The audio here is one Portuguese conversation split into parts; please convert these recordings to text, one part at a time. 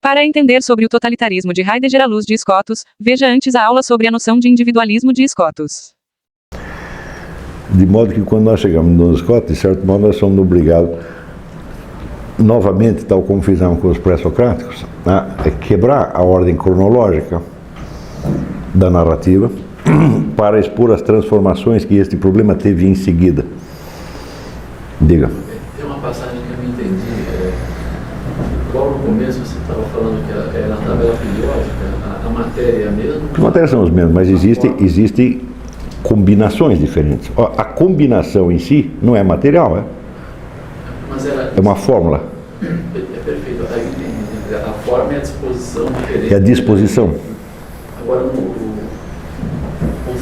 Para entender sobre o totalitarismo de Heidegger à luz de Scotus, veja antes a aula sobre a noção de individualismo de Scotus. De modo que quando nós chegamos no Scotus, de certo modo nós somos obrigados, novamente, tal como fizemos com os pré-socráticos, a quebrar a ordem cronológica da narrativa para expor as transformações que este problema teve em seguida. Diga. Tem uma passagem que eu não entendi. Logo no começo você estava falando que na tabela periódica a matéria é a mesma? As matérias são as mesmas, mas existem combinações diferentes. A combinação em si não é material, Mas é uma fórmula. É perfeito. Aí, a forma é a disposição diferente. É a disposição. Agora, o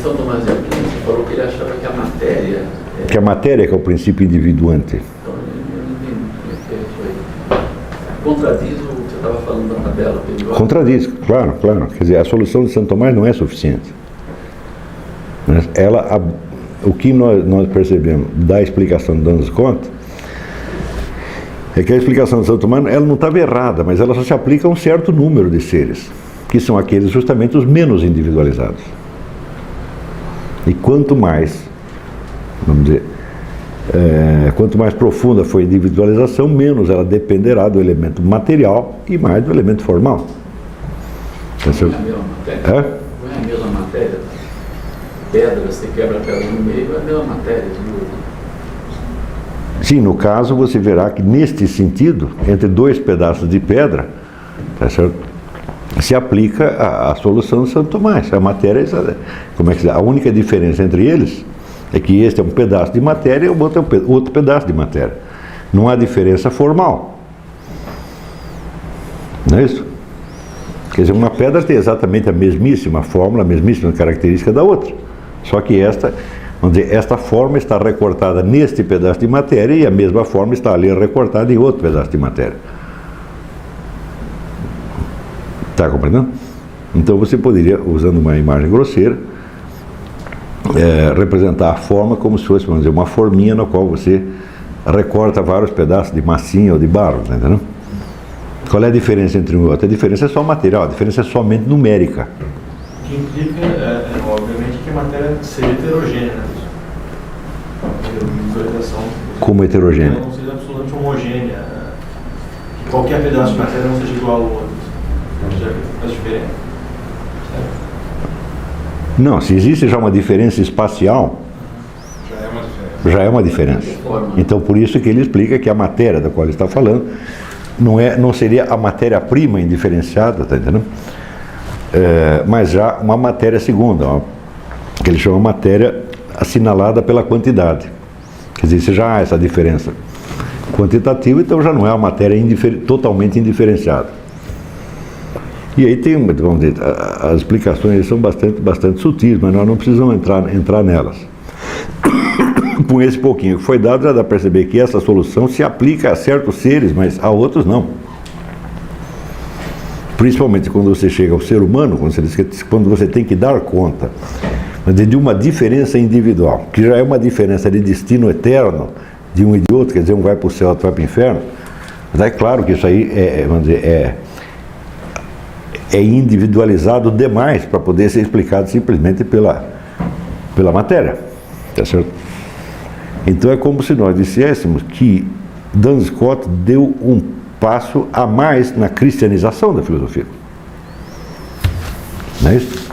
São Tomás de Aquino, você falou que ele achava que a matéria... Que a matéria que é o princípio individuante. Então, eu não entendi como é que é isso aí. Contradiz o que você estava falando da tabela periódica? Contradiz, claro. Quer dizer, a solução de Santo Tomás não é suficiente. O que nós percebemos da explicação de Duns Scotus é que a explicação de Santo Tomás ela não estava errada, mas ela só se aplica a um certo número de seres, que são aqueles justamente os menos individualizados. E quanto mais, vamos dizer, quanto mais profunda for a individualização, menos ela dependerá do elemento material e mais do elemento formal. Não é a mesma matéria? Não é a mesma matéria? Pedra, você quebra a pedra no meio, é a mesma matéria. Sim, no caso você verá que neste sentido, entre dois pedaços de pedra, tá certo? Se aplica a solução de Santo Tomás. A matéria, como é que a única diferença entre eles é que este é um pedaço de matéria e o outro é outro pedaço de matéria. Não há diferença formal. Não é isso? Quer dizer, uma pedra tem exatamente a mesmíssima fórmula, a mesmíssima característica da outra. Só que esta forma está recortada neste pedaço de matéria e a mesma forma está ali recortada em outro pedaço de matéria. Está compreendendo? Então você poderia, usando uma imagem grosseira, representar a forma como se fosse, vamos dizer, uma forminha na qual você recorta vários pedaços de massinha ou de barro, tá entendendo? Qual é a diferença entre um e outro? A diferença é só material, a diferença é somente numérica. O que implica, obviamente, que a matéria seja heterogênea, né? Como heterogênea? Não seja absolutamente homogênea, que qualquer pedaço de matéria não seja igual ao outro. Já faz diferença. Não, se existe já uma diferença espacial, já é uma diferença. Então por isso que ele explica que a matéria da qual ele está falando não seria a matéria-prima indiferenciada, tá entendendo? Mas já uma matéria segunda, que ele chama matéria assinalada pela quantidade. Quer dizer, se já há essa diferença quantitativa, então já não é uma matéria totalmente indiferenciada. E aí tem, vamos dizer, as explicações são bastante sutis, mas nós não precisamos entrar nelas. Com esse pouquinho que foi dado, já dá para perceber que essa solução se aplica a certos seres, mas a outros não. Principalmente quando você chega ao ser humano, quando você tem que dar conta de uma diferença individual, que já é uma diferença de destino eterno de um e de outro, quer dizer, um vai para o céu, outro vai para o inferno. Mas é claro que isso aí vamos dizer, é individualizado demais para poder ser explicado simplesmente pela matéria, tá certo? Então é como se nós disséssemos que Duns Scotus deu um passo a mais na cristianização da filosofia. Não é isso?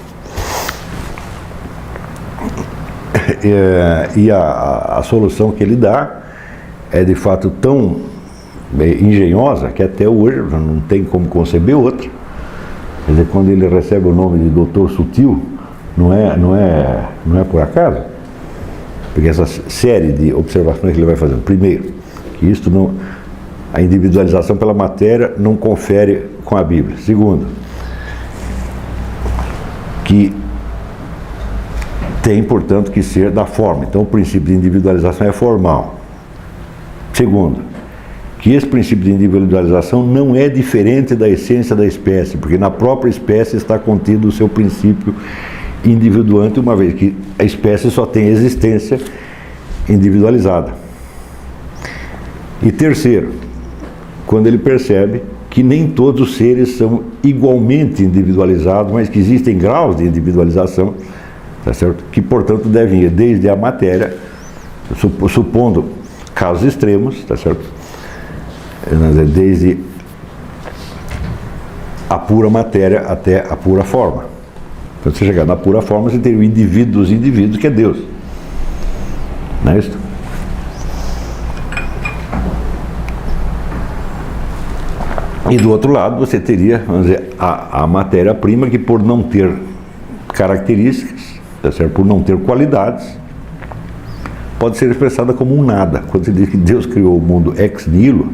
E a solução que ele dá é de fato tão engenhosa que até hoje não tem como conceber outra. Quer dizer, quando ele recebe o nome de Doutor Sutil, não é por acaso, porque essa série de observações que ele vai fazendo, primeiro, que isto não, a individualização pela matéria não confere com a Bíblia. Segundo, que tem, portanto, que ser da forma. Então, o princípio de individualização é formal. Segundo, que esse princípio de individualização não é diferente da essência da espécie, porque na própria espécie está contido o seu princípio individuante, uma vez que a espécie só tem existência individualizada. E terceiro, quando ele percebe que que nem todos os seres são igualmente individualizados, mas que existem graus de individualização, tá certo? Que, portanto, devem ir desde a matéria, supondo casos extremos, tá certo? Desde a pura matéria até a pura forma. Quando você chegar na pura forma, você tem o indivíduo dos indivíduos, que é Deus. Não é isso? E do outro lado, você teria, vamos dizer, a matéria-prima, que por não ter características, tá certo? Por não ter qualidades, pode ser expressada como um nada. Quando você diz que Deus criou o mundo ex nihilo,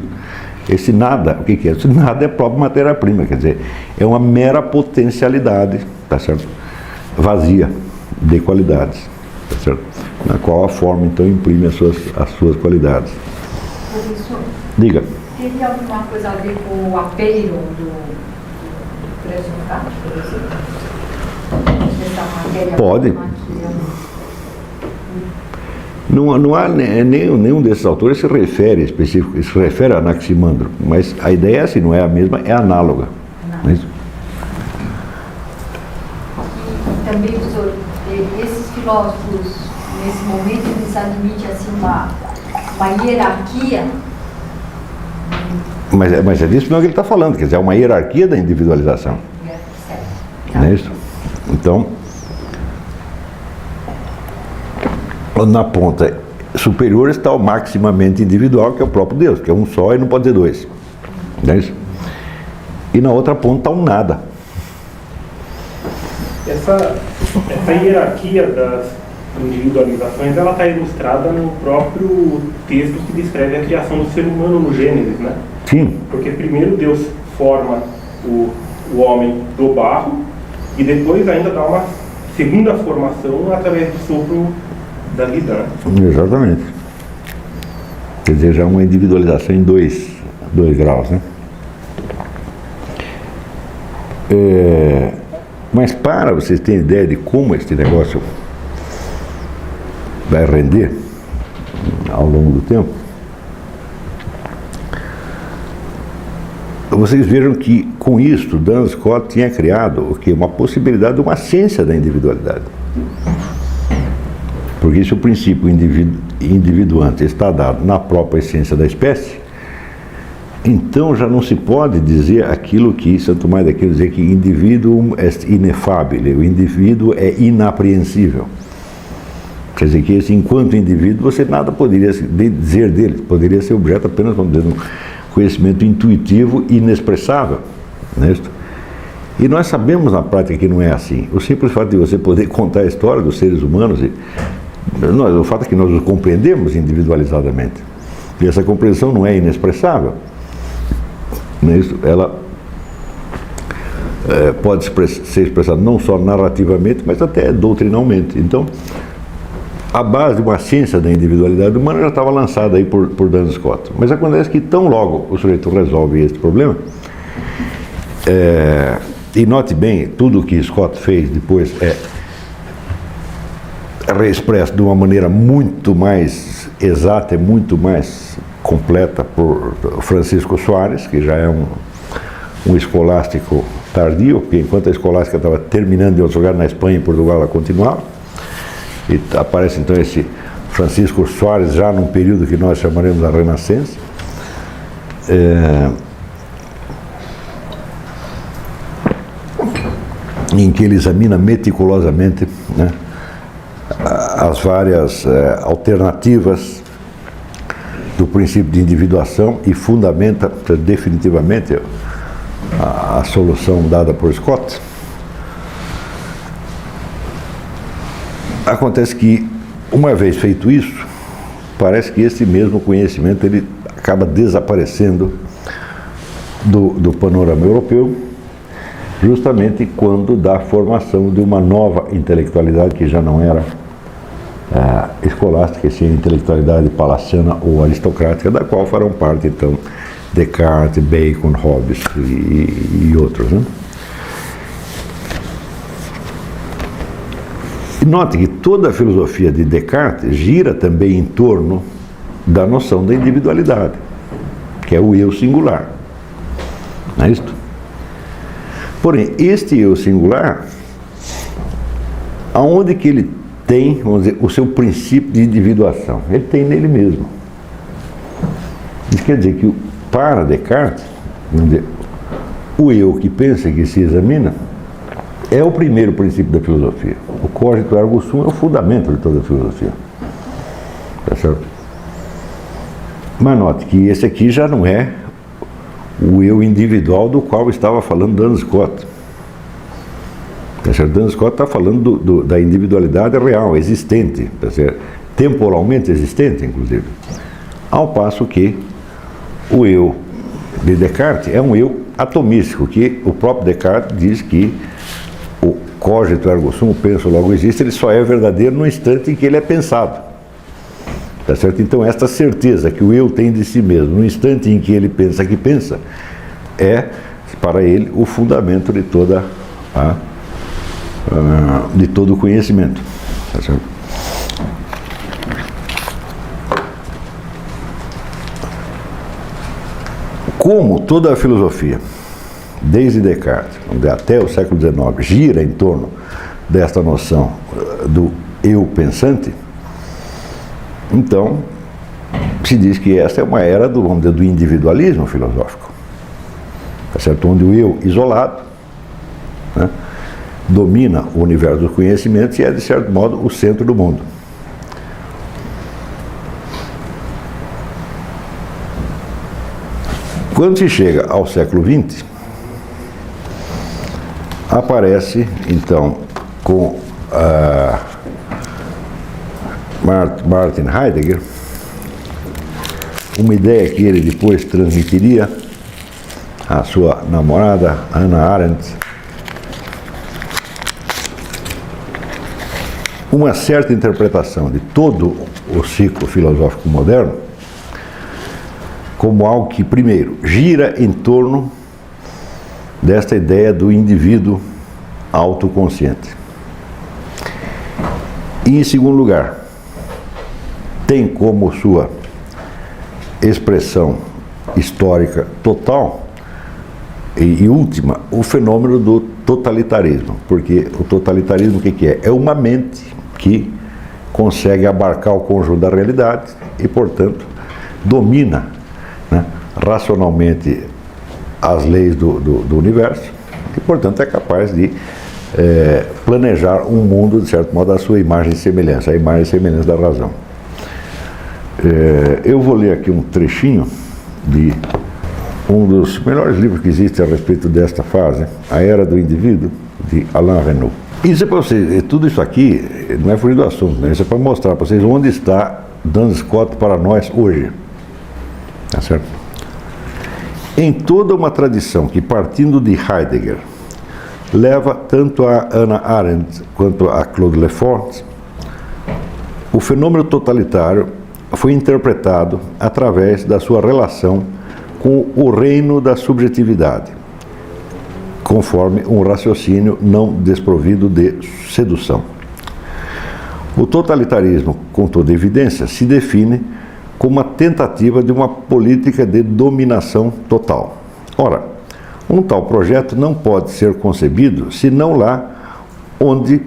esse nada, o que é? Esse nada é a própria matéria-prima, quer dizer, é uma mera potencialidade, tá certo? Vazia de qualidades, tá certo? Na qual a forma, então, imprime as suas qualidades. Professor, Diga. teria alguma coisa a ver com o apelo do pressuntado, por exemplo? Essa matéria Pode. Não há nenhum desses autores se refere específico, se refere a Anaximandro, mas a ideia é assim, não é a mesma, é análoga. Não é isso? E também, professor, esses filósofos, nesse momento, eles admitem assim, uma hierarquia. Mas é disso que ele está falando, quer dizer, é uma hierarquia da individualização. Não é isso? Então, na ponta superior está o maximamente individual, que é o próprio Deus, que é um só e não pode ter dois. Não é isso? E na outra ponta está um nada. Essa hierarquia das individualizações, ela está ilustrada no próprio texto que descreve a criação do ser humano no Gênesis, né? Sim. Porque primeiro Deus forma o homem do barro e depois ainda dá uma segunda formação através do sopro da vida, né? Exatamente. Quer dizer, já uma individualização em dois graus, né? Mas para vocês terem ideia de como este negócio vai render ao longo do tempo, vocês vejam que com isso Duns Scott tinha criado o que? Uma possibilidade de uma ciência da individualidade. Porque se o princípio individuante está dado na própria essência da espécie, então já não se pode dizer aquilo que Santo Tomás daquilo dizer que individuum est ineffabile, o indivíduo é inapreensível. Quer dizer que esse, enquanto indivíduo, você nada poderia dizer dele, poderia ser objeto apenas, vamos dizer, de um conhecimento intuitivo e inexpressável. Não é isso? E nós sabemos na prática que não é assim. O simples fato de você poder contar a história dos seres humanos, o fato é que nós os compreendemos individualizadamente. E essa compreensão não é inexpressável. Não é isso? Ela pode ser expressada não só narrativamente, mas até doutrinalmente. Então, a base de uma ciência da individualidade humana já estava lançada aí por Duns Scott. Mas acontece que tão logo o sujeito resolve esse problema, e note bem, tudo o que Scott fez depois é reexpresso de uma maneira muito mais exata e muito mais completa por Francisco Soares, que já é um escolástico tardio, porque enquanto a escolástica estava terminando em outro lugar, na Espanha e Portugal, ela continuava. E aparece então esse Francisco Soares já num período que nós chamaremos a Renascença, em que ele examina meticulosamente, né, as várias alternativas do princípio de individuação e fundamenta definitivamente a solução dada por Scott. Acontece que, uma vez feito isso, parece que esse mesmo conhecimento ele acaba desaparecendo do panorama europeu, justamente quando dá a formação de uma nova intelectualidade que já não era escolástica, sim, a intelectualidade palaciana ou aristocrática, da qual farão parte, então, Descartes, Bacon, Hobbes e outros, né? E note que toda a filosofia de Descartes gira também em torno da noção da individualidade, que é o eu singular. Não é isto? Porém, este eu singular, aonde que ele tem, vamos dizer, o seu princípio de individuação? Ele tem nele mesmo. Isso quer dizer que, para Descartes, vamos dizer, o eu que pensa, que se examina, é o primeiro princípio da filosofia. O cogito ergo sum é o fundamento de toda a filosofia. Tá certo? Mas note que esse aqui já não é o eu individual do qual estava falando Duns Scotus. Tá certo? Duns Scotus está falando da individualidade real, existente, tá certo? Temporalmente existente, inclusive. Ao passo que o eu de Descartes é um eu atomístico, que o próprio Descartes diz que o cogito ergo sum, o penso logo existe, ele só é verdadeiro no instante em que ele é pensado. Tá certo? Então esta certeza que o eu tem de si mesmo, no instante em que ele pensa que pensa, é para ele o fundamento de toda de todo o conhecimento. Tá certo? Como toda a filosofia, desde Descartes até o século XIX, gira em torno desta noção do eu pensante, então se diz que esta é uma era do, vamos dizer, do individualismo filosófico, tá certo? Onde o eu isolado, né, domina o universo dos conhecimentos e é, de certo modo, o centro do mundo. Quando se chega ao século XX, aparece, então, com Martin Heidegger, uma ideia que ele depois transmitiria à sua namorada, Hannah Arendt, uma certa interpretação de todo o ciclo filosófico moderno como algo que, primeiro, gira em torno desta ideia do indivíduo autoconsciente. E, em segundo lugar, tem como sua expressão histórica total e última o fenômeno do totalitarismo. Porque o totalitarismo o que é? É uma mente que consegue abarcar o conjunto da realidade e, portanto, domina, né, racionalmente as leis do universo e, portanto, é capaz de planejar um mundo, de certo modo, à sua imagem e semelhança, a imagem e semelhança da razão. Eu vou ler aqui um trechinho de um dos melhores livros que existe a respeito desta fase, A Era do Indivíduo, de Alain Renaud. Isso é para vocês, tudo isso aqui não é fugir do assunto, né? Isso é para mostrar para vocês onde está Duns Scotus para nós hoje. Tá certo? Em toda uma tradição que, partindo de Heidegger, leva tanto a Hannah Arendt quanto a Claude Lefort, o fenômeno totalitário foi interpretado através da sua relação com o reino da subjetividade, conforme um raciocínio não desprovido de sedução. O totalitarismo, com toda evidência, se define como uma tentativa de uma política de dominação total. Ora, um tal projeto não pode ser concebido senão lá onde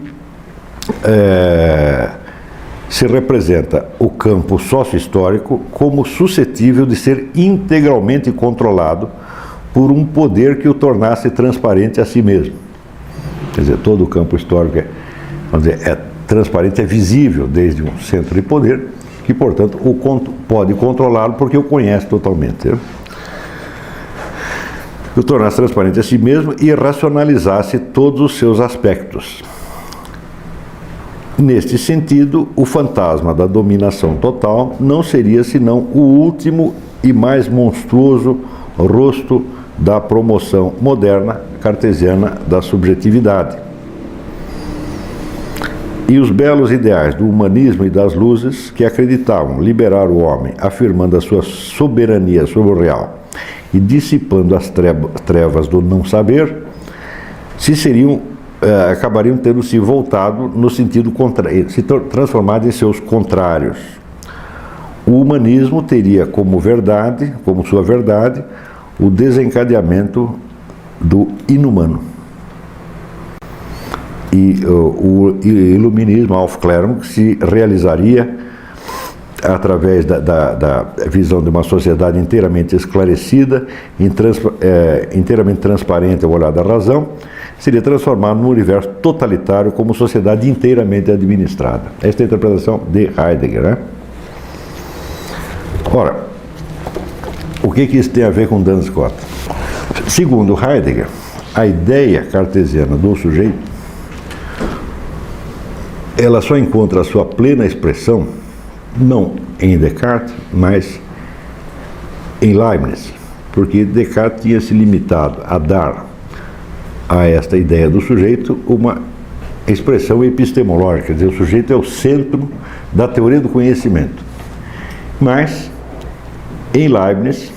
se representa o campo sócio-histórico como suscetível de ser integralmente controlado por um poder que o tornasse transparente a si mesmo. Quer dizer, todo o campo histórico é transparente, é visível desde um centro de poder, que, portanto, pode controlá-lo porque o conhece totalmente. O tornasse transparente a si mesmo e racionalizasse todos os seus aspectos. Neste sentido, o fantasma da dominação total não seria senão o último e mais monstruoso rosto da promoção moderna cartesiana da subjetividade. E os belos ideais do humanismo e das luzes, que acreditavam liberar o homem, afirmando a sua soberania sobre o real e dissipando as trevas do não saber, acabariam tendo se voltado no sentido contrário, se transformado em seus contrários. O humanismo teria como verdade, como sua verdade, o desencadeamento do inumano. E o iluminismo Aufklärung se realizaria através da visão de uma sociedade inteiramente esclarecida, inteiramente transparente ao olhar da razão, seria transformado num universo totalitário como sociedade inteiramente administrada. Esta é a interpretação de Heidegger, né? Ora, o que isso tem a ver com Duns Scotus? Segundo Heidegger, a ideia cartesiana do sujeito, ela só encontra a sua plena expressão não em Descartes, mas em Leibniz, porque Descartes tinha se limitado a dar a esta ideia do sujeito uma expressão epistemológica, quer dizer, o sujeito é o centro da teoria do conhecimento. Mas, em Leibniz,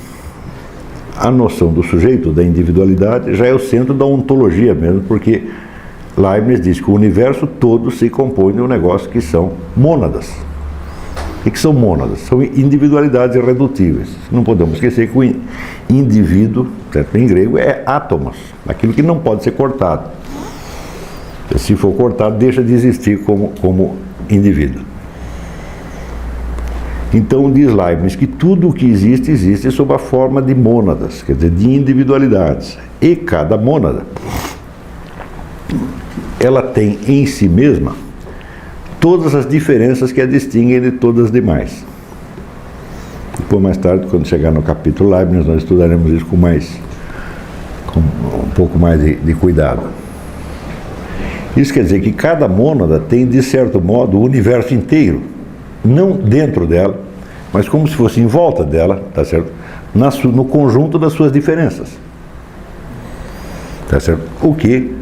a noção do sujeito, da individualidade, já é o centro da ontologia mesmo, porque Leibniz diz que o universo todo se compõe de um negócio que são mônadas. O que são mônadas? São individualidades irredutíveis. Não podemos esquecer que o indivíduo, certo, em grego, é átomos, aquilo que não pode ser cortado. Se for cortado, deixa de existir como indivíduo. Então diz Leibniz que tudo o que existe, existe sob a forma de mônadas, quer dizer, de individualidades. E cada mônada, ela tem em si mesma todas as diferenças que a distinguem de todas as demais. Depois, mais tarde, quando chegar no capítulo Leibniz, nós estudaremos isso com um pouco mais de cuidado. Isso quer dizer que cada mônada tem, de certo modo, o universo inteiro, não dentro dela, mas como se fosse em volta dela, tá certo? No conjunto das suas diferenças. Tá certo? O que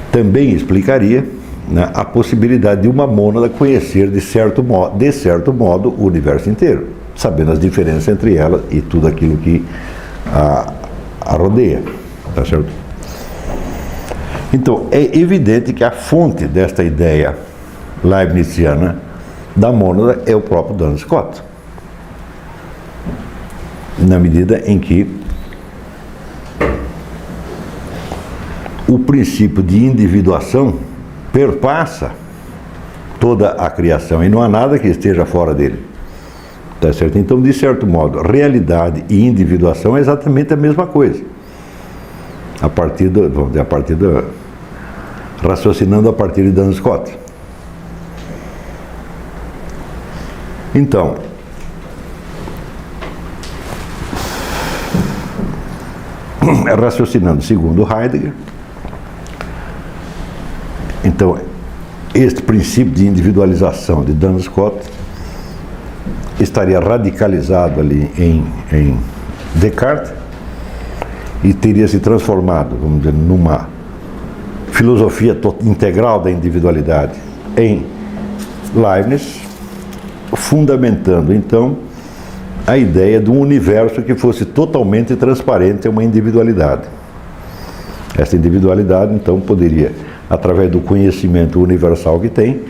também explicaria, né, a possibilidade de uma mônada conhecer de certo modo o universo inteiro, sabendo as diferenças entre elas e tudo aquilo que a rodeia, tá certo? Então, é evidente que a fonte desta ideia leibniziana da mônada é o próprio Duns Scotus, na medida em que o princípio de individuação perpassa toda a criação e não há nada que esteja fora dele. Tá certo? Então, de certo modo, realidade e individuação é exatamente a mesma coisa. Raciocinando a partir de Duns Scotus. Então, raciocinando segundo Heidegger, então, este princípio de individualização de Duns Scotus estaria radicalizado ali em Descartes e teria se transformado, vamos dizer, numa filosofia integral da individualidade em Leibniz, fundamentando então a ideia de um universo que fosse totalmente transparente a uma individualidade. Essa individualidade então poderia, através do conhecimento universal que tem,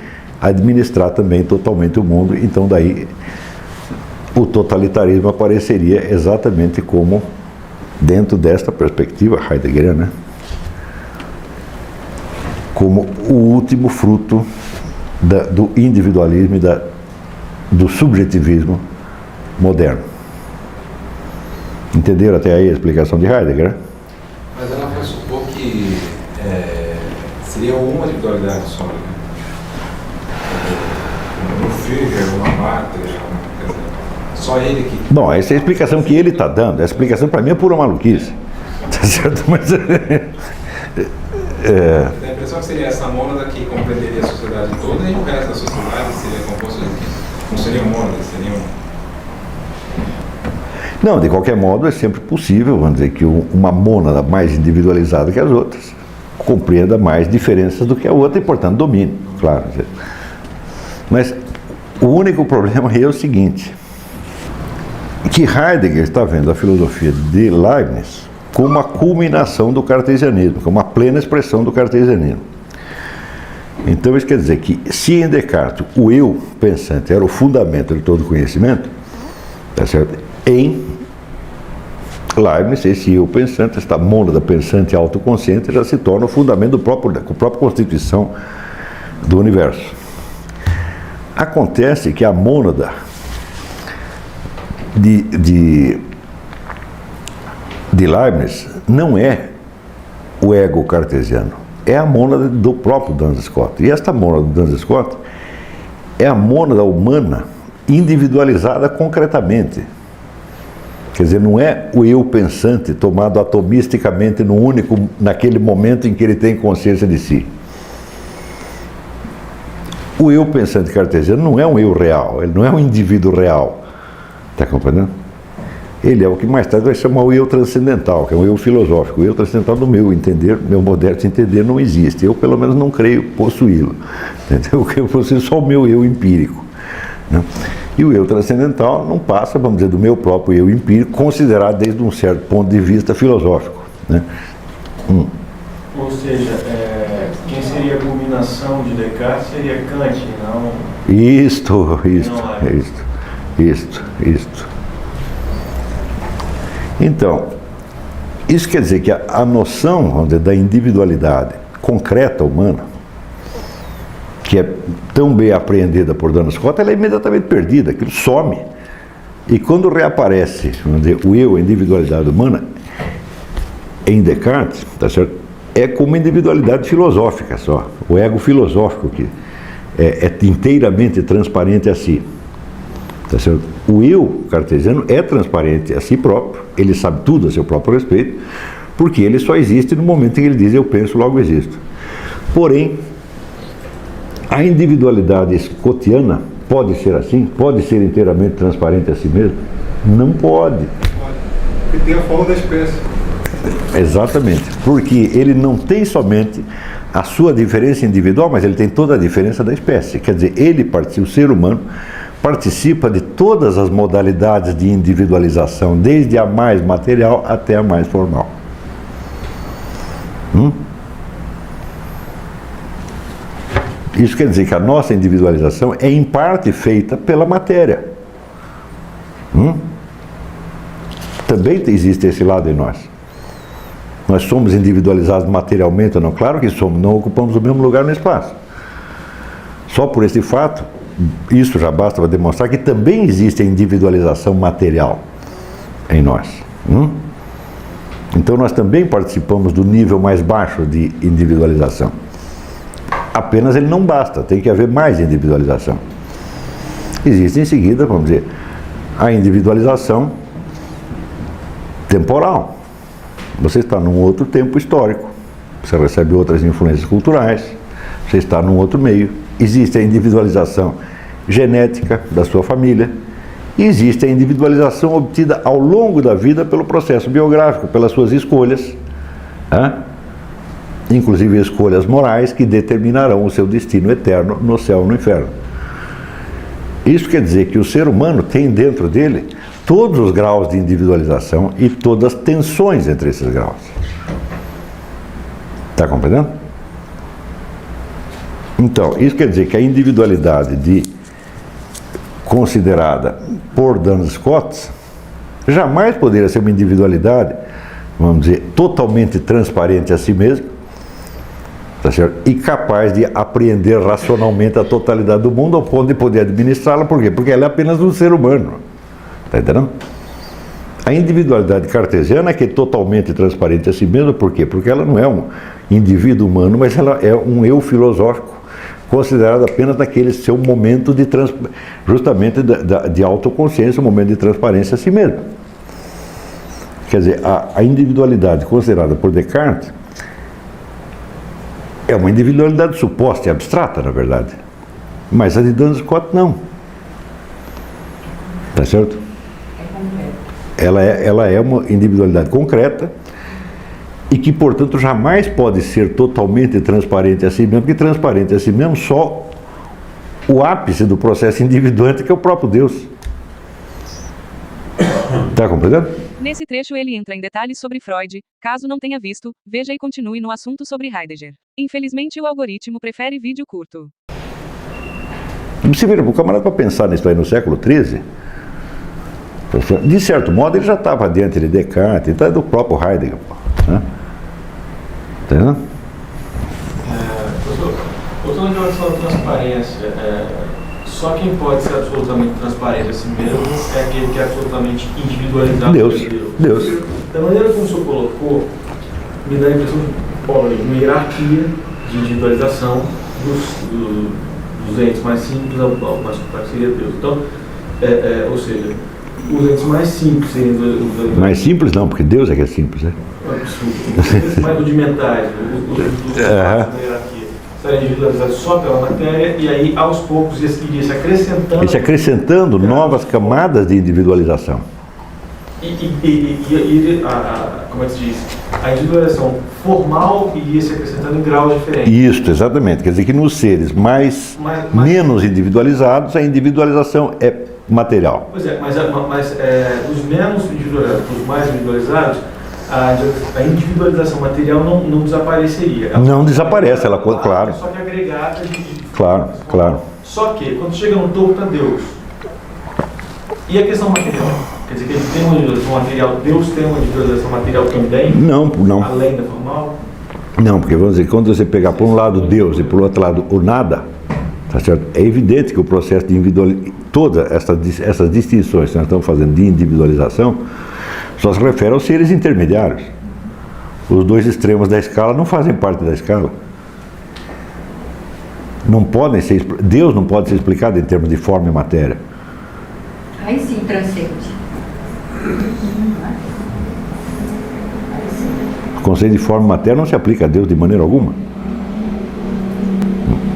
administrar também totalmente o mundo. Então daí o totalitarismo apareceria exatamente como, dentro desta perspectiva heideggeriana, como o último fruto do individualismo e do subjetivismo moderno. Entenderam até aí a explicação de Heidegger, né? Mas ela pressupor que seria uma individualidade só, né? Um Führer, uma Mater, só ele que... Bom, essa é a explicação que ele está dando. A explicação para mim é pura maluquice. Tá certo? Mas... Tem a impressão que seria essa mônada que compreenderia a sociedade toda e o resto da sociedade seria composto de quê? Não seriam mônadas, seriam... Não, de qualquer modo é sempre possível, vamos dizer, que uma mônada mais individualizada que as outras compreenda mais diferenças do que a outra e, portanto, domine, claro. Mas o único problema aí é o seguinte, que Heidegger está vendo a filosofia de Leibniz como a culminação do cartesianismo, como a plena expressão do cartesianismo. Então isso quer dizer que se em Descartes o eu pensante era o fundamento de todo conhecimento, tá certo? Em Leibniz, esse eu pensante, esta mônada pensante autoconsciente, já se torna o fundamento da própria constituição do universo. Acontece que a mônada de Leibniz não é o ego cartesiano, é a mônada do próprio Duns Scott. E esta mônada do Duns Scott é a mônada humana individualizada concretamente. Quer dizer, não é o eu pensante tomado atomisticamente naquele momento em que ele tem consciência de si. O eu pensante cartesiano não é um eu real, ele não é um indivíduo real. Está compreendendo? Ele é o que mais tarde vai chamar o eu transcendental, que é um eu filosófico. O eu transcendental, no meu entender, meu modesto entender, não existe. Eu, pelo menos, não creio possuí-lo. Entendeu? Eu possuo só o meu eu empírico. Né? E o eu transcendental não passa, vamos dizer, do meu próprio eu empírico, considerado desde um certo ponto de vista filosófico. Né? Ou seja, quem seria a culminação de Descartes seria Kant, não... Isto. Então, isso quer dizer que a noção, vamos dizer, da individualidade concreta humana, que é tão bem apreendida por Duns Scott, ela é imediatamente perdida, aquilo some. E quando reaparece, vamos dizer, o eu, a individualidade humana, em Descartes, tá certo? É como individualidade filosófica só, o ego filosófico que é inteiramente transparente a si. Tá certo? O eu cartesiano é transparente a si próprio, ele sabe tudo a seu próprio respeito, porque ele só existe no momento em que ele diz eu penso, logo existo. Porém, a individualidade scottiana pode ser assim? Pode ser inteiramente transparente a si mesmo? Não pode. Porque tem a forma da espécie. Exatamente, porque ele não tem somente a sua diferença individual, mas ele tem toda a diferença da espécie. Quer dizer, o ser humano participa de todas as modalidades de individualização, desde a mais material até a mais formal. Isso quer dizer que a nossa individualização é em parte feita pela matéria. Também existe esse lado em nós. Nós somos individualizados materialmente ou não? Claro que somos, não ocupamos o mesmo lugar no espaço. Só por esse fato, isso já basta para demonstrar que também existe a individualização material em nós. Então nós também participamos do nível mais baixo de individualização. Apenas ele não basta, tem que haver mais individualização. Existe em seguida, vamos dizer, a individualização temporal. Você está num outro tempo histórico, você recebe outras influências culturais, você está num outro meio. Existe a individualização genética da sua família e existe a individualização obtida ao longo da vida pelo processo biográfico, pelas suas escolhas, inclusive escolhas morais que determinarão o seu destino eterno no céu ou no inferno. Isso quer dizer que o ser humano tem dentro dele todos os graus de individualização e todas as tensões entre esses graus. Está compreendendo? Então, isso quer dizer que a individualidade considerada por Duns Scott jamais poderia ser uma individualidade, vamos dizer, totalmente transparente a si mesma, tá certo? E capaz de apreender racionalmente a totalidade do mundo ao ponto de poder administrá-la. Por quê? Porque ela é apenas um ser humano. Está entendendo? A individualidade cartesiana é que é totalmente transparente a si mesma. Por quê? Porque ela não é um indivíduo humano, mas ela é um eu filosófico, considerado apenas naquele seu momento de justamente de autoconsciência, um momento de transparência a si mesmo. Quer dizer, a individualidade considerada por Descartes é uma individualidade suposta e abstrata, na verdade. Mas a de Duns Scott não. Tá certo? Ela é uma individualidade concreta e que, portanto, jamais pode ser totalmente transparente a si mesmo, porque transparente a si mesmo só o ápice do processo individuante, que é o próprio Deus. Está compreendendo? Nesse trecho ele entra em detalhes sobre Freud. Caso não tenha visto, veja e continue no assunto sobre Heidegger. Infelizmente o algoritmo prefere vídeo curto. Você vira para o camarada para pensar nisso aí no século XIII, De certo modo, ele já estava diante de Descartes, então é do próprio Heidegger. Né? Entendeu? Voltando em relação à transparência, só quem pode ser absolutamente transparente a si mesmo é aquele que é absolutamente individualizado por Deus. Da maneira como o senhor colocou, me dá a impressão de uma hierarquia de individualização dos entes mais simples ao mais complexo seria Deus. Então, ou seja, os entes mais simples seriam os mais simples não, porque Deus é que é simples, né? Os entes mais rudimentares, os da hierarquia, estariam individualizados só pela matéria e aí aos poucos iria se acrescentando. E se acrescentando novas camadas de individualização. Como é que se diz? A individualização formal iria se acrescentando em graus diferentes. Isso, exatamente. Quer dizer que nos seres menos individualizados, a individualização é material. Pois é, mas os menos individualizados, os mais individualizados, a individualização material não desapareceria. Não desaparece, ela, claro. Só que agregada Claro. Só que, quando chega no topo, está Deus. E a questão material? Quer dizer que ele tem uma individualização material, Deus tem uma individualização material também? Não. Além da formal? Não, porque vamos dizer, quando você pegar por um lado Deus e por outro lado o nada, tá certo? É evidente que o processo de individualização, todas essas distinções que nós estamos fazendo de individualização, só se refere aos seres intermediários. Os dois extremos da escala não fazem parte da escala. Deus não pode ser explicado em termos de forma e matéria. Aí sim transcende. O conceito de forma e matéria não se aplica a Deus de maneira alguma.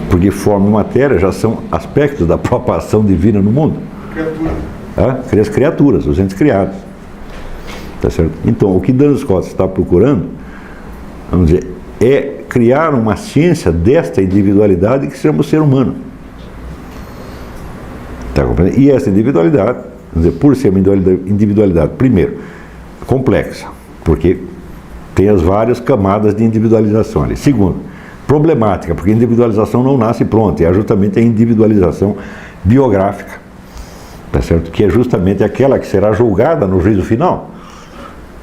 Porque forma e matéria já são aspectos da própria ação divina no mundo. As criaturas, os entes criados. Tá certo? Então, o que Duns Scotus está procurando, vamos dizer, é criar uma ciência desta individualidade que se chama o ser humano. Tá compreendendo? E essa individualidade, vamos dizer, por ser uma individualidade, primeiro, complexa, porque tem as várias camadas de individualização ali. Segundo, problemática, porque a individualização não nasce pronta, é justamente a individualização biográfica, tá certo? Que é justamente aquela que será julgada no juízo final.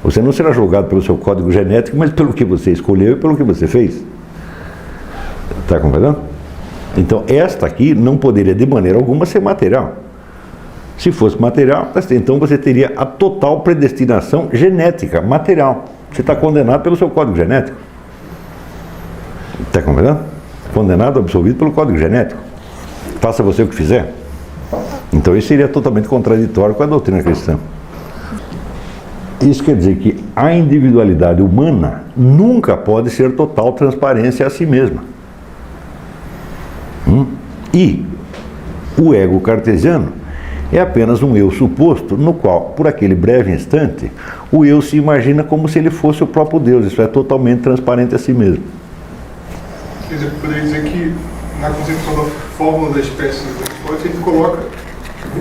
Você não será julgado pelo seu código genético, mas pelo que você escolheu e pelo que você fez. Está compreendendo? Então, esta aqui não poderia de maneira alguma ser material. Se fosse material, então você teria a total predestinação genética, material. Você está condenado pelo seu código genético. Está compreendendo? Condenado, absolvido pelo código genético. Faça você o que fizer. Então, isso seria totalmente contraditório com a doutrina cristã. Isso quer dizer que a individualidade humana nunca pode ser total transparência a si mesma. E o ego cartesiano é apenas um eu suposto, no qual, por aquele breve instante, o eu se imagina como se ele fosse o próprio Deus. Isso é totalmente transparente a si mesmo. Quer dizer, poderia dizer que na concepção da fórmula da espécie ele coloca,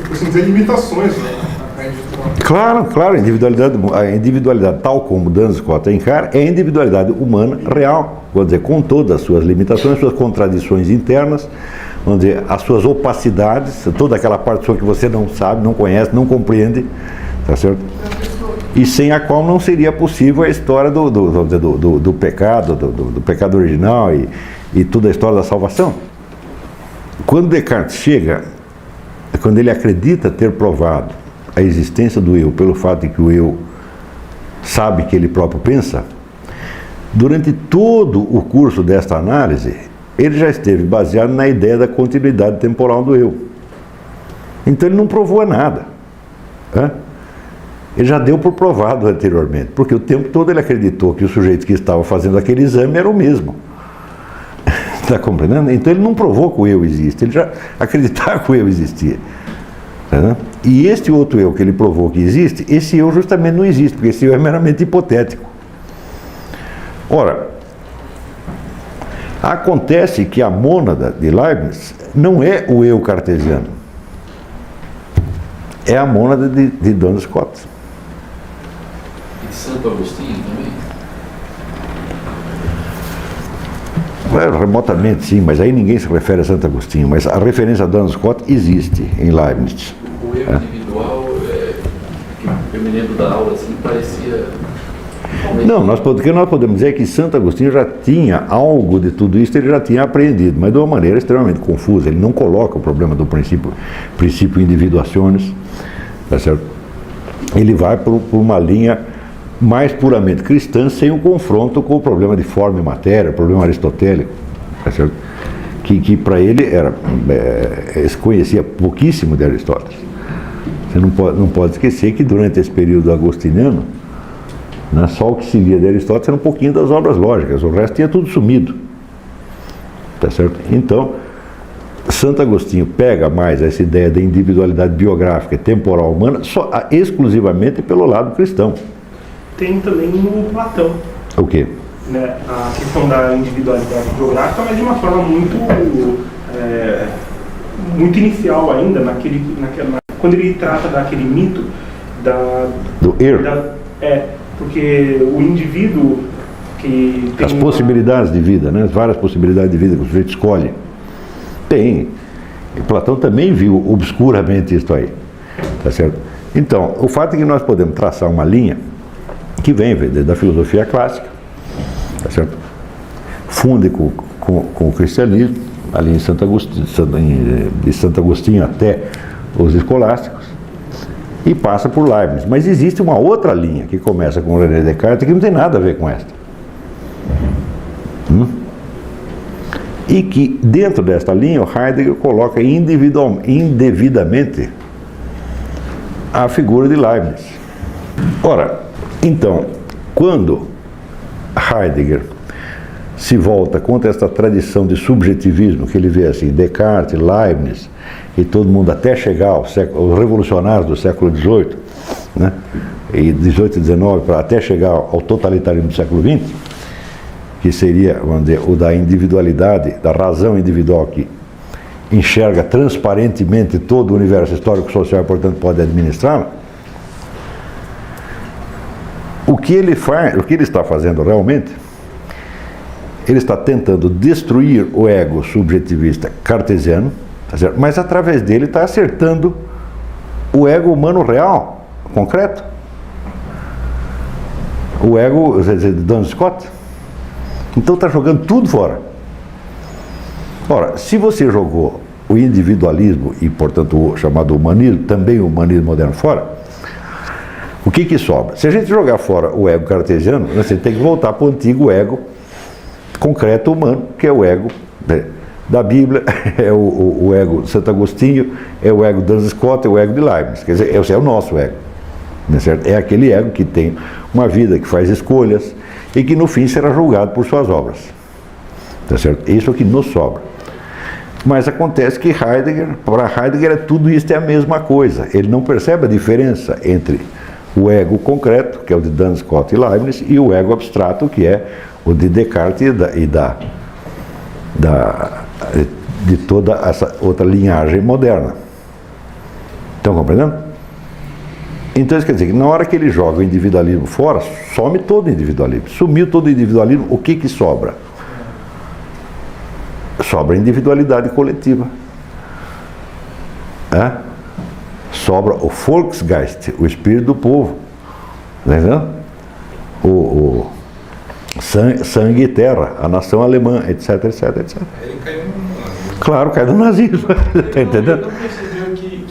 por assim dizer, limitações, né? Claro, a individualidade tal como Duns Scotus encara é a individualidade humana real, vamos dizer, com todas as suas limitações, suas contradições internas, vamos dizer, as suas opacidades, toda aquela parte sua que você não sabe, não conhece, não compreende, tá certo? E sem a qual não seria possível a história do pecado, do pecado original e toda a história da salvação. Quando Descartes chega, quando ele acredita ter provado a existência do eu, pelo fato de que o eu sabe que ele próprio pensa, durante todo o curso desta análise, ele já esteve baseado na ideia da continuidade temporal do eu. Então ele não provou nada. Ele já deu por provado anteriormente, porque o tempo todo ele acreditou que o sujeito que estava fazendo aquele exame era o mesmo. Está compreendendo? Então ele não provou que o eu existe, ele já acreditava que o eu existia. E este outro eu que ele provou que existe, esse eu justamente não existe, porque esse eu é meramente hipotético. Ora, acontece que a mônada de Leibniz não é o eu cartesiano, é a mônada de Duns Scotus. E de Santo Agostinho também? Remotamente sim, mas aí ninguém se refere a Santo Agostinho, mas a referência a Duns Scotus existe em Leibniz. O eu individual me lembro da aula, assim, parecia... Não, o que nós podemos dizer é que Santo Agostinho já tinha algo de tudo isso, ele já tinha aprendido, mas de uma maneira extremamente confusa. Ele não coloca o problema do princípio individuationis, tá certo? Ele vai por uma linha mais puramente cristã, sem um confronto com o problema de forma e matéria, o problema aristotélico, tá certo? Que para ele se conhecia pouquíssimo de Aristóteles. Você não pode esquecer que durante esse período agostiniano, né, só o que se via de Aristóteles era um pouquinho das obras lógicas, o resto tinha tudo sumido. Tá certo? Então, Santo Agostinho pega mais essa ideia da individualidade biográfica e temporal humana exclusivamente pelo lado cristão. Tem também no Platão. O quê? Né, a questão da individualidade biográfica, mas de uma forma muito inicial ainda, quando ele trata daquele mito do eu. Porque o indivíduo que tem as possibilidades de vida, né? As várias possibilidades de vida que o sujeito escolhe. Tem. E Platão também viu obscuramente isso aí. Tá certo? Então, o fato é que nós podemos traçar uma linha que vem da filosofia clássica, tá certo? Funde com o cristianismo, ali em Santo Agostinho, de Santo Agostinho até os escolásticos, e passa por Leibniz. Mas existe uma outra linha que começa com René Descartes que não tem nada a ver com esta. E que dentro desta linha o Heidegger coloca indevidamente a figura de Leibniz. Ora, então, quando Heidegger se volta contra esta tradição de subjetivismo que ele vê assim, Descartes, Leibniz e todo mundo até chegar aos revolucionários do século XVIII, né, e XVIII e XIX, até chegar ao totalitarismo do século XX, que seria, vamos dizer, o da individualidade, da razão individual que enxerga transparentemente todo o universo histórico-social e, portanto, pode administrá-lo. O que ele está fazendo realmente, ele está tentando destruir o ego subjetivista cartesiano, tá certo? Mas através dele está acertando o ego humano real, concreto. O ego de Duns Scott. Então está jogando tudo fora. Ora, se você jogou o individualismo e, portanto, o chamado humanismo, também o humanismo moderno fora, o que sobra? Se a gente jogar fora o ego cartesiano, você tem que voltar para o antigo ego concreto humano, que é o ego da Bíblia, é o ego de Santo Agostinho, é o ego de Duns Scott, é o ego de Leibniz. Quer dizer, esse é o nosso ego. Não é certo? É aquele ego que tem uma vida, que faz escolhas e que no fim será julgado por suas obras. Tá certo? Isso é o que nos sobra. Mas acontece que para Heidegger tudo isso é a mesma coisa. Ele não percebe a diferença entre o ego concreto, que é o de Duns Scott e Leibniz, e o ego abstrato, que é o de Descartes de toda essa outra linhagem moderna. Estão compreendendo? Então isso quer dizer que na hora que ele joga o individualismo fora, some todo o individualismo. Sumiu todo o individualismo, o que sobra? Sobra a individualidade coletiva. Sobra o Volksgeist, o espírito do povo. Entendeu? O sangue e terra, a nação alemã, etc, etc, etc. Ele caiu no nazismo. Claro, caiu no nazismo. Está entendendo? Ele não percebeu que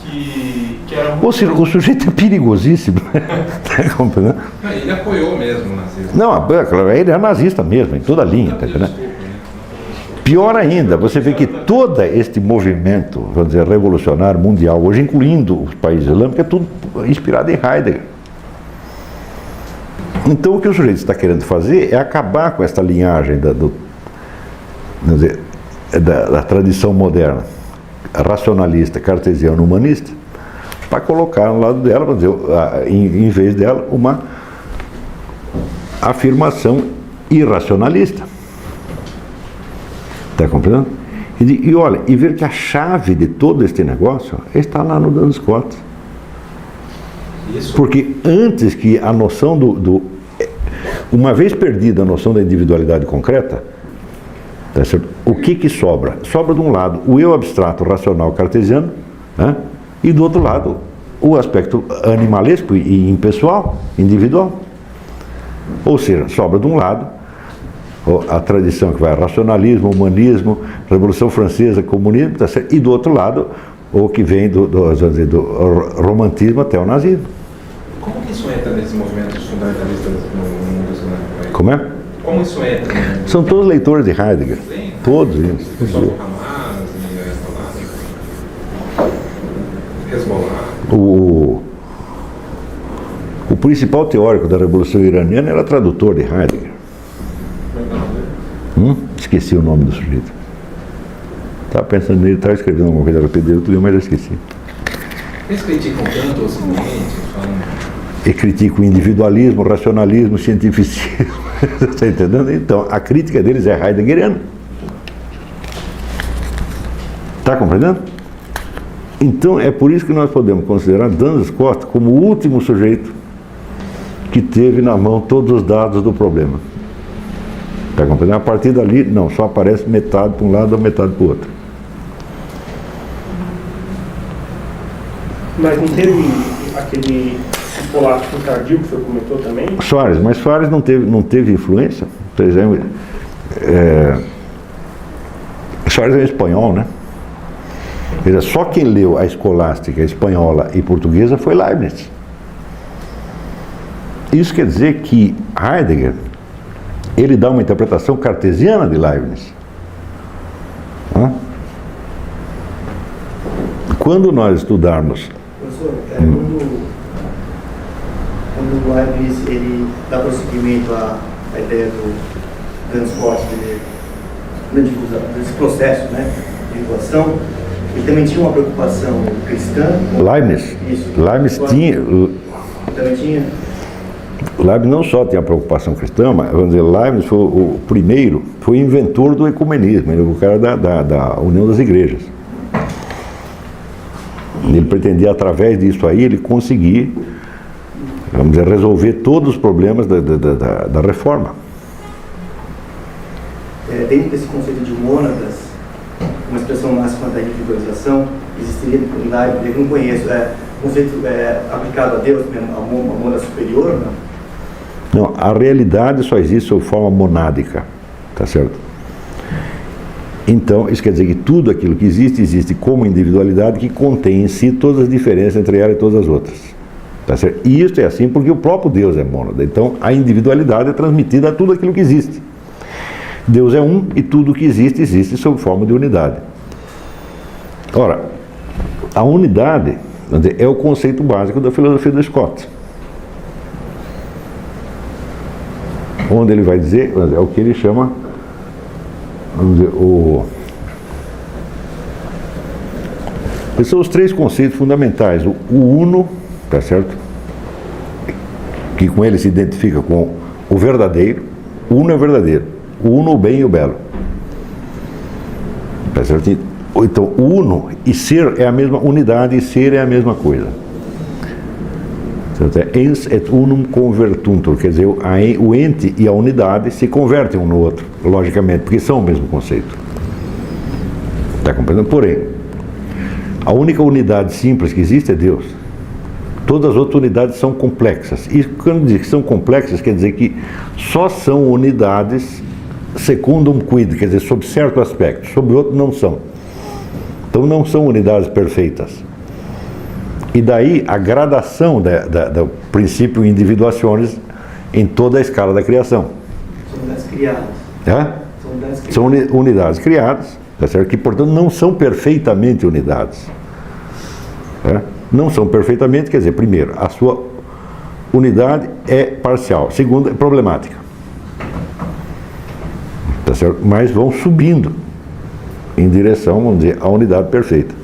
era O sujeito é perigosíssimo. Está compreendendo? Ele apoiou mesmo o nazismo. Não, ele é nazista mesmo, em toda a linha. Tá entendendo? Pior ainda, você vê que todo este movimento, vamos dizer, revolucionário mundial, hoje incluindo os países islâmicos, é tudo inspirado em Heidegger. Então o que o sujeito está querendo fazer é acabar com esta linhagem da tradição moderna, racionalista, cartesiana, humanista, para colocar no lado dela, vamos dizer, em vez dela, uma afirmação irracionalista. Está compreendendo? E olha, e ver que a chave de todo este negócio está lá no Duns Scott. Isso. Porque antes que a noção uma vez perdida a noção da individualidade concreta, tá certo? O que sobra? Sobra de um lado o eu abstrato racional cartesiano, né? E do outro lado o aspecto animalesco e impessoal, individual. Ou seja, sobra de um lado a tradição que vai racionalismo, humanismo, Revolução Francesa, comunismo, tá certo? E do outro lado o que vem do romantismo até o nazismo. Como que isso entra nesses movimentos fundamentalistas no mundo islâmico? Como é? Como isso entra? São todos leitores de Heidegger. Sim. Todos eles. O pessoal do Hamas, Hezbollah. O principal teórico da Revolução Iraniana era tradutor de Heidegger. Esqueci o nome do sujeito. Estava pensando nele, estava escrevendo alguma coisa, era pedreiro, tudo, mas eu esqueci. Eles criticam tanto o Ocidente, falam... E criticam o individualismo, o racionalismo, o cientificismo. Está entendendo? Então, a crítica deles é heideggeriana. Está compreendendo? Então, é por isso que nós podemos considerar Duns Scott como o último sujeito que teve na mão todos os dados do problema. Está compreendendo? A partir dali, não, só aparece metade para um lado ou metade para o outro. Mas não teve aquele polaco tardio que o senhor comentou também? Soares, mas Soares não teve influência. Por exemplo, Soares é espanhol, né? Só quem leu a escolástica espanhola e portuguesa foi Leibniz. Isso quer dizer que Heidegger, ele dá uma interpretação cartesiana de Leibniz. Quando nós estudarmos... Professor, quando o Leibniz ele dá prosseguimento à ideia do Duns Scott, desse processo, né, de individuação, ele também tinha uma preocupação cristã? Leibniz? Isso. Leibniz tinha... Também tinha? Leibniz não só tinha preocupação cristã, mas, vamos dizer, Leibniz foi o primeiro, foi o inventor do ecumenismo, ele foi o cara da União das Igrejas. Ele pretendia, através disso aí, ele conseguir, vamos dizer, resolver todos os problemas da reforma. Dentro desse conceito de mônadas, uma expressão máxima da individualização, existiria em Leibniz, eu não conheço, conceito aplicado a Deus, a mônada superior, não? Não, a realidade só existe sob forma monádica, tá certo? Então, isso quer dizer que tudo aquilo que existe, existe como individualidade que contém em si todas as diferenças entre ela e todas as outras, tá certo? E isso é assim porque o próprio Deus é mônada, então a individualidade é transmitida a tudo aquilo que existe. Deus é um e tudo que existe, existe sob forma de unidade. Ora, a unidade, vamos dizer, é o conceito básico da filosofia do Scott. Onde ele vai dizer, é o que ele chama, vamos dizer, esses são os três conceitos fundamentais. O uno, tá certo? Que com ele se identifica com o verdadeiro. O uno é verdadeiro. O uno, o bem e o belo. Tá certo? Então, o uno e ser é a mesma unidade e ser é a mesma coisa. Ens et unum convertuntur, quer dizer, o ente e a unidade se convertem um no outro, logicamente, porque são o mesmo conceito. Está compreendendo? Porém, a única unidade simples que existe é Deus. Todas as outras unidades são complexas. E quando diz que são complexas, quer dizer que só são unidades secundum quid, quer dizer, sob certo aspecto, sob outro não são. Então não são unidades perfeitas. E daí a gradação do princípio individuaciones em toda a escala da criação. São unidades criadas. São unidades criadas, tá certo? Que portanto não são perfeitamente unidades. Não são perfeitamente, quer dizer, primeiro, a sua unidade é parcial. Segundo, é problemática. Tá certo? Mas vão subindo em direção, vamos dizer, à unidade perfeita.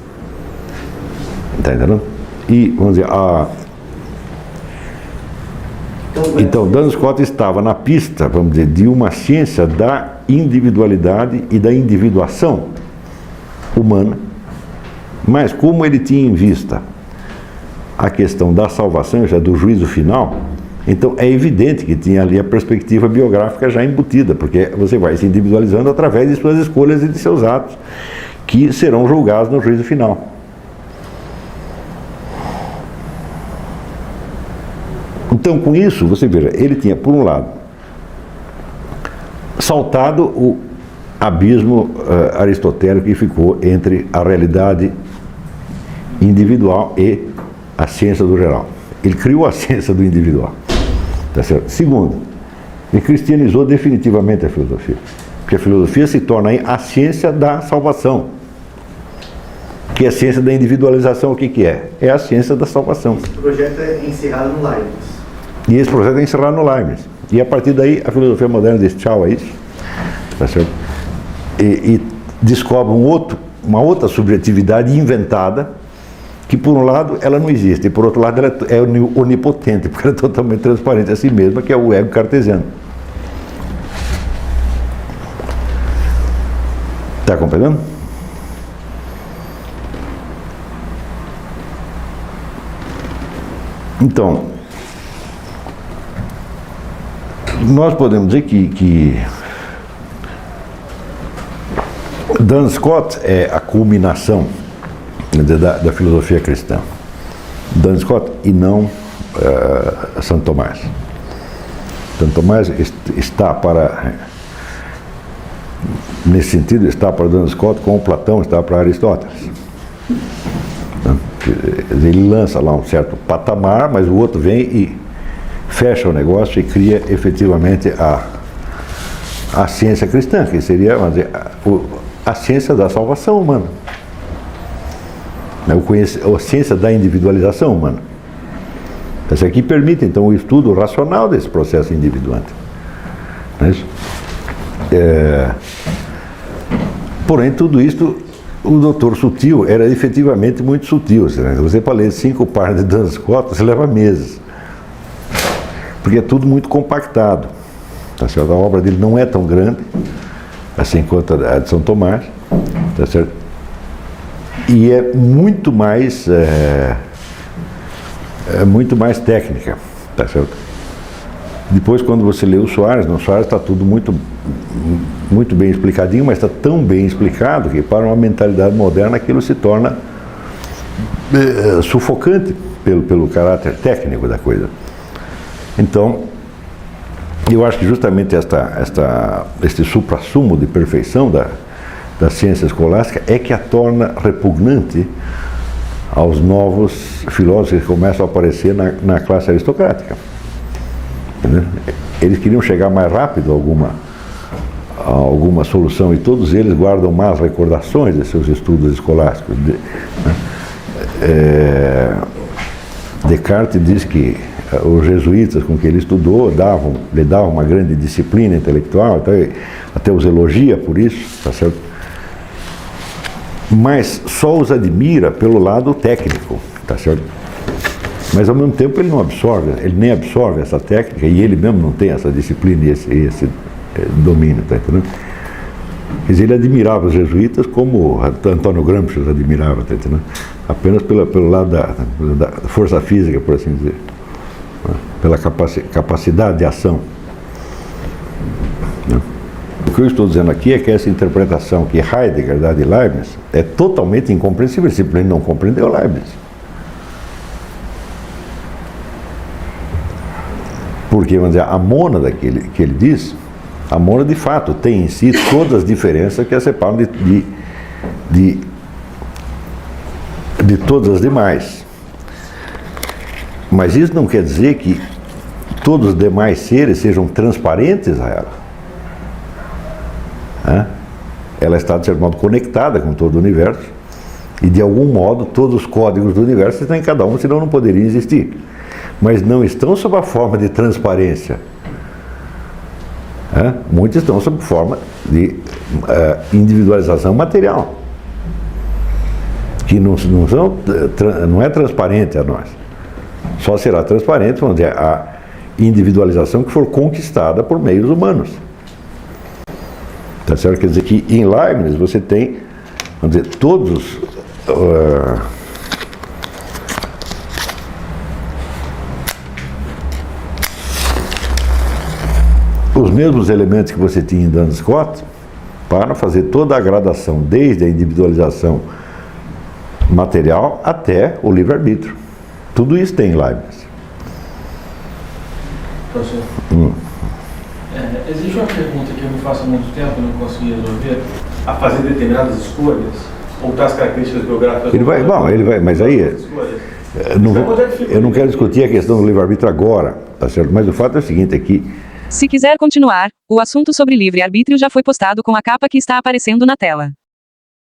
Está entendendo? E, vamos dizer, então, Duns Scott estava na pista, vamos dizer, de uma ciência da individualidade e da individuação humana, mas como ele tinha em vista a questão da salvação, já do juízo final, então é evidente que tinha ali a perspectiva biográfica já embutida, porque você vai se individualizando através de suas escolhas e de seus atos, que serão julgados no juízo final. Então, com isso, você veja, ele tinha, por um lado, saltado o abismo aristotélico que ficou entre a realidade individual e a ciência do geral. Ele criou a ciência do individual. Tá certo? Segundo, ele cristianizou definitivamente a filosofia. Porque a filosofia se torna aí a ciência da salvação. Que é a ciência da individualização, o que é? É a ciência da salvação. Esse projeto é encerrado no Leibniz. E esse projeto é encerrado no Leibniz. E a partir daí, a filosofia moderna diz tchau a isso. Tá certo? E descobre uma outra subjetividade inventada, que por um lado ela não existe, e por outro lado ela é onipotente, porque ela é totalmente transparente a si mesma, que é o ego cartesiano. Está compreendendo? Então, nós podemos dizer que Duns Scotus é a culminação da filosofia cristã. Duns Scotus e não Santo Tomás. Santo Tomás está para, nesse sentido, está para Duns Scotus como Platão está para Aristóteles. Ele lança lá um certo patamar, mas o outro vem e fecha o negócio e cria efetivamente a ciência cristã, que seria, vamos dizer, a ciência da salvação humana. A ciência da individualização humana. Essa aqui permite, então, o estudo racional desse processo individuante. Não é isso? Porém, tudo isto, o doutor Sutil era efetivamente muito sutil. Você, para ler 5 páginas de Duns Scotus, você leva meses. Porque é tudo muito compactado. Tá certo? A obra dele não é tão grande, assim quanto a de São Tomás. Tá certo? E é muito mais técnica, tá certo? Depois, quando você lê o Soares, no Soares está tudo muito bem explicadinho, mas está tão bem explicado que para uma mentalidade moderna aquilo se torna sufocante pelo caráter técnico da coisa. Então, eu acho que justamente este suprassumo de perfeição da ciência escolástica é que a torna repugnante aos novos filósofos que começam a aparecer na classe aristocrática. Entendeu? Eles queriam chegar mais rápido a alguma solução e todos eles guardam más recordações de seus estudos escolásticos. Descartes diz que os jesuítas com que ele estudou lhe davam uma grande disciplina intelectual, até os elogia por isso, tá certo? Mas só os admira pelo lado técnico, tá certo? Mas ao mesmo tempo ele nem absorve essa técnica e ele mesmo não tem essa disciplina e esse domínio, tá entendendo? Quer dizer, ele admirava os jesuítas como Antônio Gramsci os admirava, tá entendendo? Apenas pelo lado da força física, por assim dizer, pela capacidade de ação. O que eu estou dizendo aqui é que essa interpretação que Heidegger dá de Leibniz é totalmente incompreensível, simplesmente não compreendeu Leibniz. Porque, vamos dizer, a mônada que ele diz, a mônada de fato tem em si todas as diferenças que a separam de todas as demais. Mas isso não quer dizer que todos os demais seres sejam transparentes a ela. Ela está, de certo modo, conectada com todo o universo e, de algum modo, todos os códigos do universo estão em cada um, senão não poderiam existir. Mas não estão sob a forma de transparência. Muitos estão sob forma de individualização material, que não é transparente a nós. Só será transparente, vamos dizer, a individualização que for conquistada por meios humanos. Tá certo? Quer dizer que em Leibniz você tem, vamos dizer, todos os mesmos elementos que você tinha em Duns Scotus para fazer toda a gradação, desde a individualização material até o livre-arbítrio. Tudo isso tem em Leibniz. Professor, Hum. existe uma pergunta que eu me faço há muito tempo e não consegui resolver. A fazer determinadas escolhas, ou das características biográficas... Ele vai, mas aí... Eu não quero discutir a questão do livre-arbítrio agora, tá certo? Mas o fato é o seguinte, é que... Se quiser continuar, o assunto sobre livre-arbítrio já foi postado com a capa que está aparecendo na tela.